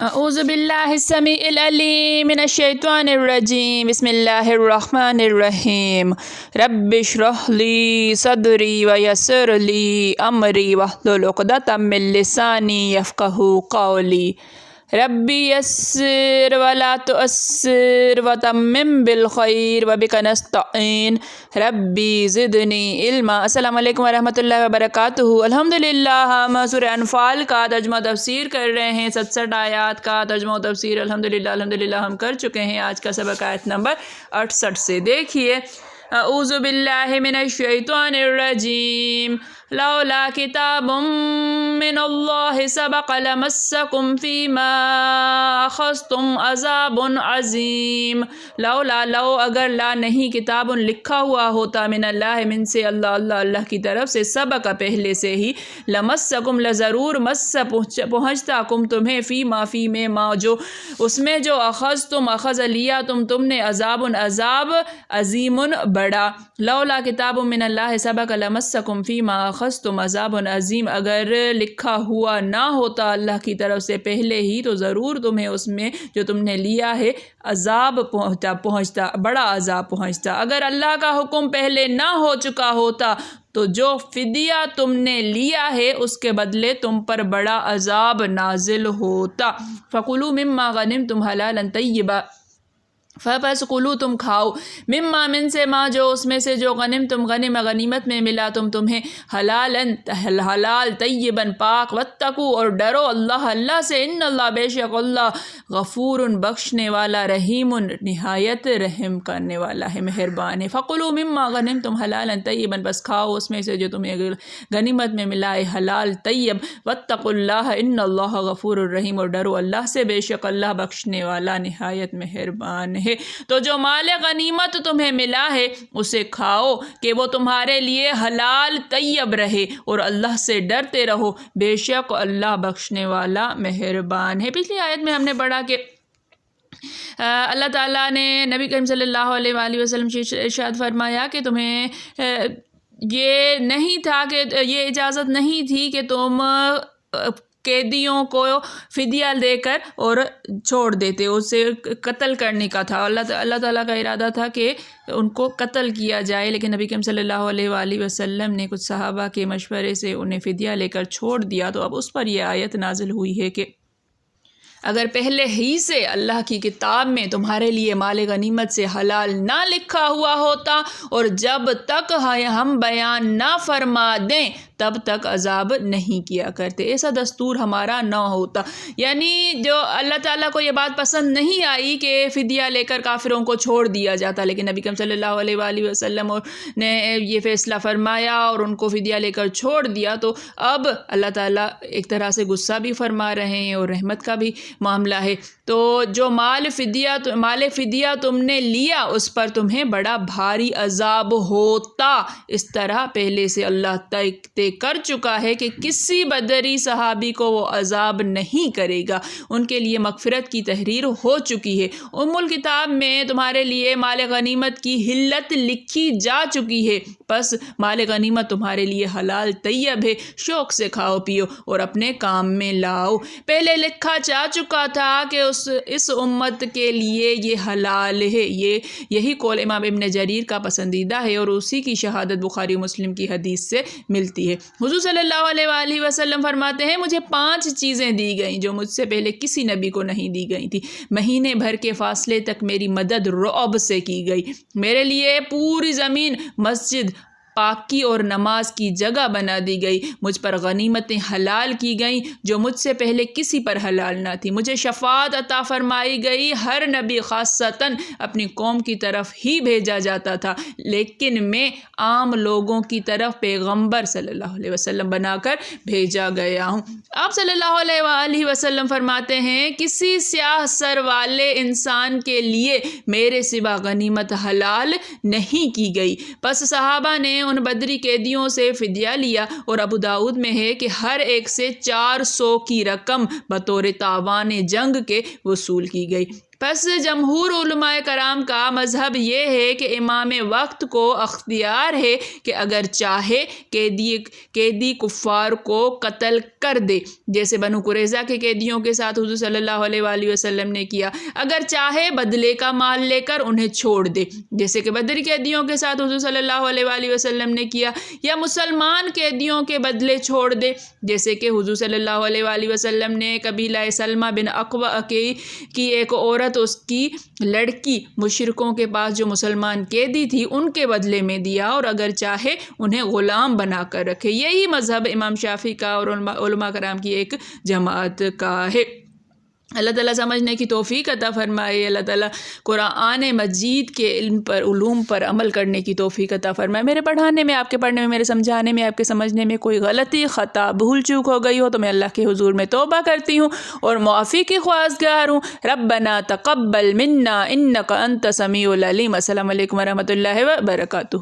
اعوذ باللہ السمیع العلیم من الشیطان الرجیم بسم اللہ الرحمن الرحیم رب اشرح لی صدری ویسر لی امری واحلل عقدۃ من لسانی یفقہوا قولی ربی یسر ولا تعسر وتمم بالخیر وبک نستعین ربی زدنی علما۔ السلام علیکم ورحمۃ اللہ وبرکاتہ۔ الحمدللہ ہم سورہ انفال کا ترجمہ تفسیر کر رہے ہیں، 67 آیات کا ترجمہ و تفسیر الحمدللہ ہم کر چکے ہیں۔ آج کا سبق آیت نمبر 68 سے دیکھیے۔ اعوذ باللہ من الشیطان الرجیم لولا کتاب من اللہ سبق لمسکم فیما اخذتم عذاب عظیم۔ لولا لو اگر لا نہیں، کتاب لکھا ہوا ہوتا، من اللہ من سے اللہ کی طرف سے، سبق پہلے سے ہی، لمسکم ضرور مس پہنچتا کم تمہیں، فیما میں ما جو اس میں جو اخذ لیا تم نے، عذاب عظیم بڑا۔ لولا کتاب من اللہ سبق لمسکم فیما اخذتم عذاب عظیم، اگر لکھا ہوا نہ ہوتا اللہ کی طرف سے پہلے ہی تو ضرور تمہیں اس میں جو تم نے لیا ہے عذاب پہنچتا، بڑا عذاب پہنچتا۔ اگر اللہ کا حکم پہلے نہ ہو چکا ہوتا تو جو فدیہ تم نے لیا ہے اس کے بدلے تم پر بڑا عذاب نازل ہوتا۔ فَكُلُوا مِمَّا غَنِمْتُمْ حَلَالًا طَيِّبًا، فَبَس کلو تم کھاؤ، مما من سے ما جو اس میں سے جو غنیمت میں ملا تمہیں، حلال طیباً پاک، واتقوا اور ڈرو اللہ سے، ان اللہ بے شک اللہ غفور بخشنے والا، رحیم نہایت رحم کرنے والا ہے، مہربان ہے۔ فَقُلُوا مِمَّا غَنِمْتُمْ حَلَالًا طَيِّبًا، بس کھاؤ اس میں سے جو تمہیں غنیمت میں ملا ہے حلال طیب، واتقوا اللہ ان اللہ غفور الرحیم، اور ڈرو اللہ سے، بے شک اللہ بخشنے والا نہایت مہربان ہے۔ تو جو مال غنیمت تمہیں ملا ہے اسے کھاؤ کہ وہ تمہارے لیے حلال طیب رہے، اور اللہ سے ڈرتے رہو، بے شک اللہ بخشنے والا مہربان ہے۔ پچھلی آیت میں ہم نے پڑھا کہ اللہ تعالیٰ نے نبی کریم صلی اللہ علیہ وآلہ وسلم سے ارشاد فرمایا کہ تمہیں یہ نہیں تھا کہ یہ اجازت نہیں تھی کہ تم قیدیوں کو فدیہ دے کر اور چھوڑ دیتے، اسے قتل کرنے کا تھا۔ اللہ تعالیٰ کا ارادہ تھا کہ ان کو قتل کیا جائے، لیکن نبی کریم صلی اللہ علیہ وآلہ وسلم نے کچھ صحابہ کے مشورے سے انہیں فدیہ لے کر چھوڑ دیا، تو اب اس پر یہ آیت نازل ہوئی ہے کہ اگر پہلے ہی سے اللہ کی کتاب میں تمہارے لیے مال غنیمت سے حلال نہ لکھا ہوا ہوتا، اور جب تک ہم بیان نہ فرما دیں تب تک عذاب نہیں کیا کرتے، ایسا دستور ہمارا نہ ہوتا۔ یعنی جو اللہ تعالیٰ کو یہ بات پسند نہیں آئی کہ فدیہ لے کر کافروں کو چھوڑ دیا جاتا، لیکن نبی کریم صلی اللہ علیہ وآلہ وسلم نے یہ فیصلہ فرمایا اور ان کو فدیہ لے کر چھوڑ دیا، تو اب اللہ تعالیٰ ایک طرح سے غصہ بھی فرما رہے ہیں اور رحمت کا بھی معاملہ ہے۔ تو جو مال فدیہ تم نے لیا اس پر تمہیں بڑا بھاری عذاب ہوتا، اس طرح پہلے سے اللہ طے کر چکا ہے کہ کسی بدری صحابی کو وہ عذاب نہیں کرے گا، ان کے لیے مغفرت کی تحریر ہو چکی ہے۔ ام الکتاب میں تمہارے لیے مال غنیمت کی حلت لکھی جا چکی ہے، پس مال غنیمت تمہارے لیے حلال طیب ہے، شوق سے کھاؤ پیو اور اپنے کام میں لاؤ۔ پہلے لکھا جا چکا تھا کہ اس امت کے لیے یہ حلال ہے، یہی قول امام ابن جریر کا پسندیدہ ہے، اور اسی کی شہادت بخاری مسلم کی حدیث سے ملتی ہے۔ حضور صلی اللہ علیہ وآلہ وسلم فرماتے ہیں مجھے 5 چیزیں دی گئیں جو مجھ سے پہلے کسی نبی کو نہیں دی گئی تھی۔ مہینے بھر کے فاصلے تک میری مدد رعب سے کی گئی، میرے لیے پوری زمین مسجد، پاکی اور نماز کی جگہ بنا دی گئی، مجھ پر غنیمتیں حلال کی گئیں جو مجھ سے پہلے کسی پر حلال نہ تھی، مجھے شفاعت عطا فرمائی گئی، ہر نبی خاصتاً اپنی قوم کی طرف ہی بھیجا جاتا تھا، لیکن میں عام لوگوں کی طرف پیغمبر صلی اللہ علیہ وسلم بنا کر بھیجا گیا ہوں۔ آپ صلی اللہ علیہ وآلہ وسلم فرماتے ہیں کسی سیاہ سر والے انسان کے لیے میرے سوا غنیمت حلال نہیں کی گئی۔ پس صحابہ نے ان بدری قیدیوں سے فدیہ لیا، اور ابو داؤد میں ہے کہ ہر ایک سے 400 کی رقم بطور تاوان جنگ کے وصول کی گئی۔ پس جمہور علماء کرام کا مذہب یہ ہے کہ امام وقت کو اختیار ہے کہ اگر چاہے قیدی کفار کو قتل کر دے، جیسے بنو قریظہ کے قیدیوں کے ساتھ حضور صلی اللہ علیہ وآلہ وسلم نے کیا۔ اگر چاہے بدلے کا مال لے کر انہیں چھوڑ دے، جیسے کہ بدری قیدیوں کے ساتھ حضور صلی اللہ علیہ وآلہ وسلم نے کیا، یا مسلمان قیدیوں کے بدلے چھوڑ دے، جیسے کہ حضور صلی اللہ علیہ وآلہ وسلم نے قبیلہ سلمہ بن اقوع کی ایک عورت، اس کی لڑکی مشرکوں کے پاس جو مسلمان قیدی تھی ان کے بدلے میں دیا، اور اگر چاہے انہیں غلام بنا کر رکھے۔ یہی مذہب امام شافعی کا اور علماء کرام کی ایک جماعت کا ہے۔ اللہ تعالیٰ سمجھنے کی توفیق عطا فرمائے، اللہ تعالیٰ قرآن مجید کے علوم پر عمل کرنے کی توفیق عطا فرمائے۔ میرے پڑھانے میں، آپ کے پڑھنے میں، میرے سمجھانے میں، آپ کے سمجھنے میں کوئی غلطی، خطا، بھول چوک ہو گئی ہو تو میں اللہ کے حضور میں توبہ کرتی ہوں اور معافی کی خواستگار ہوں۔ ربنا تقبل منا انک انت سمیع العلیم۔ السلام علیکم ورحمۃ اللہ وبرکاتہ۔